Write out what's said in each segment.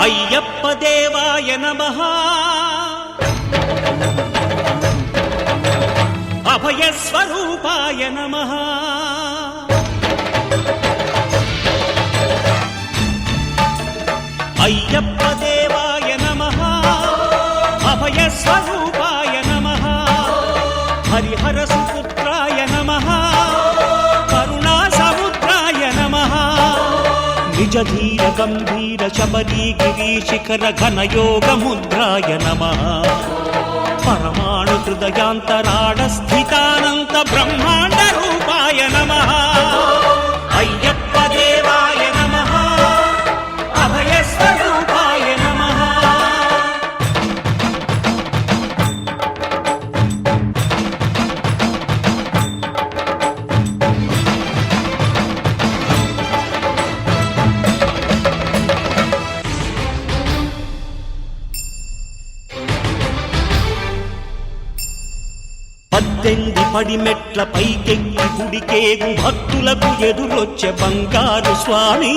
అయ్యప్ప దేవాయ నమః అభయ స్వరూపాయ నమః అయ్యప్ప దేవాయ నమః అభయ స్వరూపాయ నమః హరిహర సుపుత్రాయ నమః కరుణా సముద్రాయ నమః నిజ ధీర గంభీర శబరీ గిరి శిఖర ఘన యోగ ముద్రాయ నమః పరమాణు హృదయాంతరాడ స్థితానంత బ్రహ్మాండ రూపాయ నమః అయ్యప్ప దేవాయ నమః అభయ స్వరూపాయ నమః పద్దెంది పడిమెట్ల పైకెక్కి గుడికేగు భక్తులకు ఎదురొచ్చే బంగారు స్వామి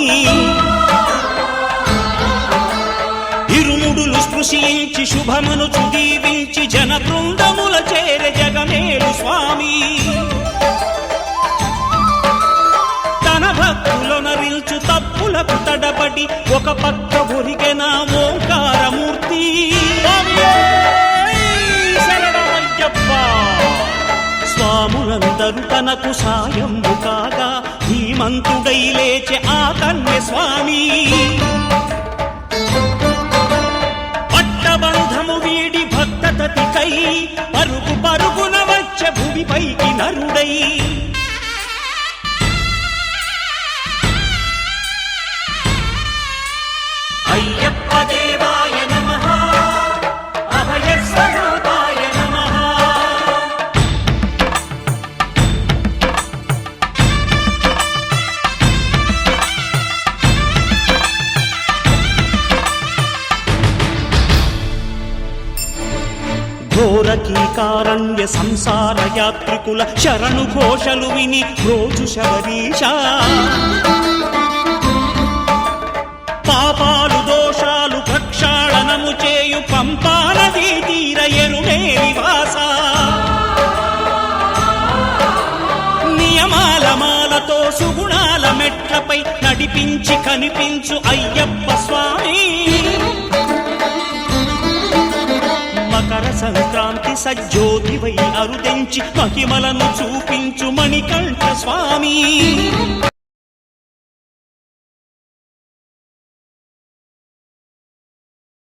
ఇరుముడులు స్పృశించి శుభమును చుదీవించి జన బృందముల చేర జగమేలు స్వామి తన భక్తులొనరిల్చు తప్పులకు తడబడి ఒక పక్క ఒరిగెన ఓంకారమూర్తి స్వాములందరూ తనకు సాయము కాగా ధీమంతుడై లేచె ఆ కన్య స్వామి పట్టబంధము వీడి భక్తతతికై పరుగు పరుగున వచ్చె భూమిపైకి నరుడై అయ్యప్ప దేవాయ నమః అభయ స్వరూపాయ నమః ఘోరకీకారణ్య సంసార యాత్రికుల శరణు ఘోషలు విని రోజు శబరీష పాపాలు దోషాలు ప్రక్షాళనము చేయు పంపా నదీ తీర ఎరుమే నివాస నియమాల మాలతో సుగుణాల మెట్లపై నడిపించి కనిపించు అయ్యప్ప స్వామి మకర సంక్రాంతి సజ్జోతివై అరుదెంచి మహిమలను చూపించు మణికంఠ స్వామి